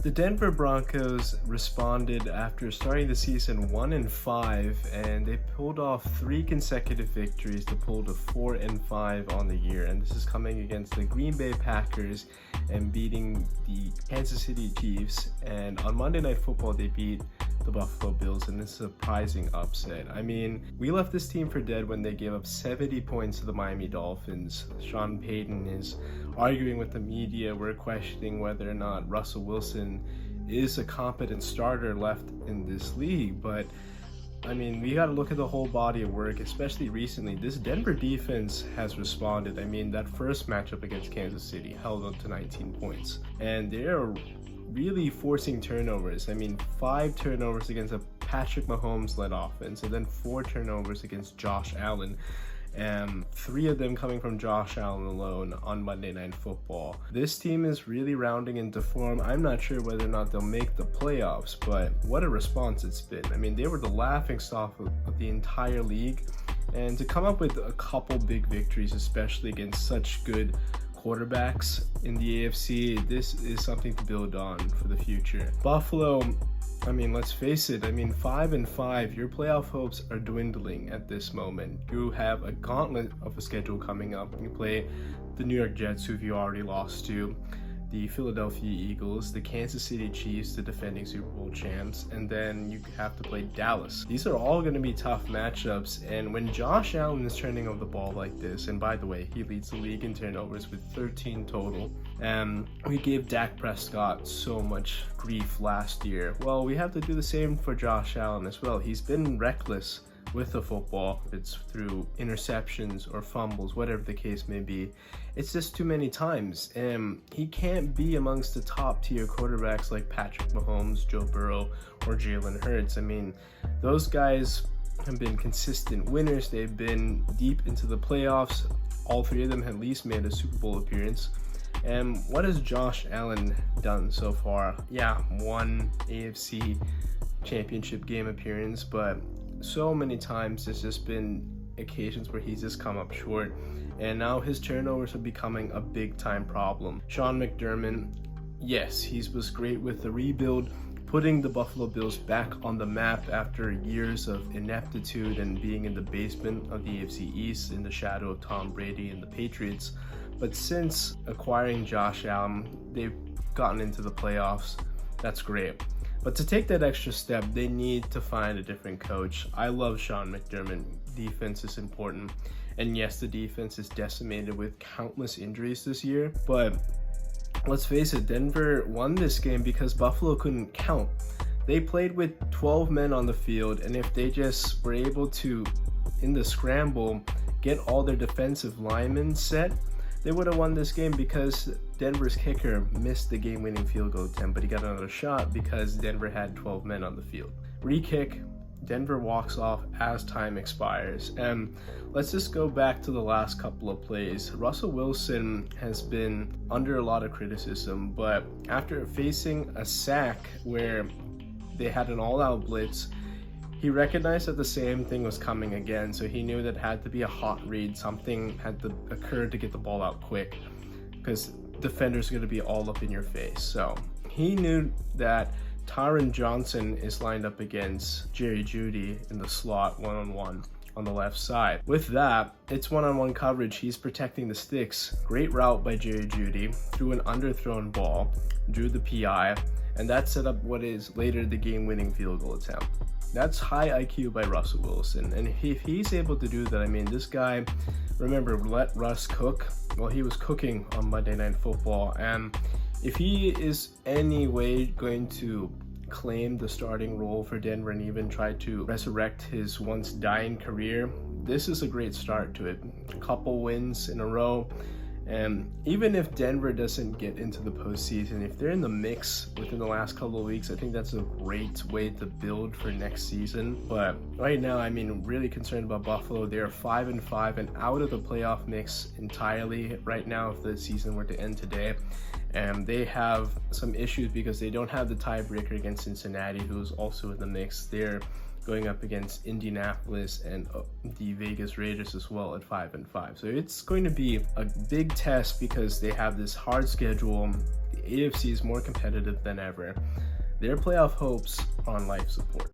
The Denver Broncos responded after starting the season 1-5, and they pulled off 3 consecutive victories to pull to 4-5 on the year. And this is coming against the Green Bay Packers and beating the Kansas City Chiefs. And on Monday Night Football, they beat the Buffalo Bills in this surprising upset. I mean, we left this team for dead when they gave up 70 points to the Miami Dolphins. Sean Payton is arguing with the media. We're questioning whether or not Russell Wilson is a competent starter left in this league. But I mean, we got to look at the whole body of work, especially recently. This Denver defense has responded. I mean, that first matchup against Kansas City held up to 19 points, and they're really forcing turnovers. I mean, 5 turnovers against a Patrick Mahomes-led offense, and then 4 turnovers against Josh Allen, and 3 of them coming from Josh Allen alone on Monday Night Football. This team is really rounding into form. I'm not sure whether or not they'll make the playoffs, but what a response it's been. I mean, they were the laughingstock of the entire league, and to come up with a couple big victories, especially against such good quarterbacks in the AFC, this is something to build on for the future. Buffalo, I mean, let's face it, I mean, 5-5, your playoff hopes are dwindling at this moment. You have a gauntlet of a schedule coming up. You play the New York Jets, who you already lost to, the Philadelphia Eagles, the Kansas City Chiefs, the defending Super Bowl champs, and then you have to play Dallas. These are all going to be tough matchups, and when Josh Allen is turning over the ball like this, and by the way, he leads the league in turnovers with 13 total, and we gave Dak Prescott so much grief last year. Well, we have to do the same for Josh Allen as well. He's been reckless with the football. It's through interceptions or fumbles, whatever the case may be. It's just too many times, and he can't be amongst the top tier quarterbacks like Patrick Mahomes, Joe Burrow, or Jalen Hurts. I mean, those guys have been consistent winners. They've been deep into the playoffs. All 3 of them have at least made a Super Bowl appearance. And what has Josh Allen done so far? Yeah, 1 AFC championship game appearance, but so many times there's just been occasions where he's just come up short, and now his turnovers are becoming a big time problem. Sean McDermott, yes, he was great with the rebuild, putting the Buffalo Bills back on the map after years of ineptitude and being in the basement of the AFC East in the shadow of Tom Brady and the Patriots. But since acquiring Josh Allen, they've gotten into the playoffs. That's great. But to take that extra step, they need to find a different coach. I love Sean McDermott. Defense is important. And yes, the defense is decimated with countless injuries this year. But let's face it, Denver won this game because Buffalo couldn't count. They played with 12 men on the field, and if they just were able to, in the scramble, get all their defensive linemen set, they would have won this game because Denver's kicker missed the game-winning field goal attempt, but he got another shot because Denver had 12 men on the field. Re-kick, Denver walks off as time expires. And let's just go back to the last couple of plays. Russell Wilson has been under a lot of criticism, but after facing a sack where they had an all-out blitz, he recognized that the same thing was coming again, so he knew that it had to be a hot read. Something had to occur to get the ball out quick because defenders are going to be all up in your face. So he knew that Tyron Johnson is lined up against Jerry Jeudy in the slot one-on-one on the left side. With that, it's one-on-one coverage. He's protecting the sticks. Great route by Jerry Jeudy, threw an underthrown ball, drew the PI, and that set up what is later the game-winning field goal attempt. That's high IQ by Russell Wilson, and if he's able to do that, I mean, this guy, remember, let Russ cook. Well, he was cooking on Monday Night Football, and if he is any way going to claim the starting role for Denver and even try to resurrect his once dying career, this is a great start to it. A couple wins in a row. And even if Denver doesn't get into the postseason, if they're in the mix within the last couple of weeks, I think that's a great way to build for next season. But right now, I mean, really concerned about Buffalo. They're 5-5 and out of the playoff mix entirely right now if the season were to end today. And they have some issues because they don't have the tiebreaker against Cincinnati, who's also in the mix. They're going up against Indianapolis and the Vegas Raiders as well at 5-5. So it's going to be a big test because they have this hard schedule The AFC is more competitive than ever. Their playoff hopes are on life support.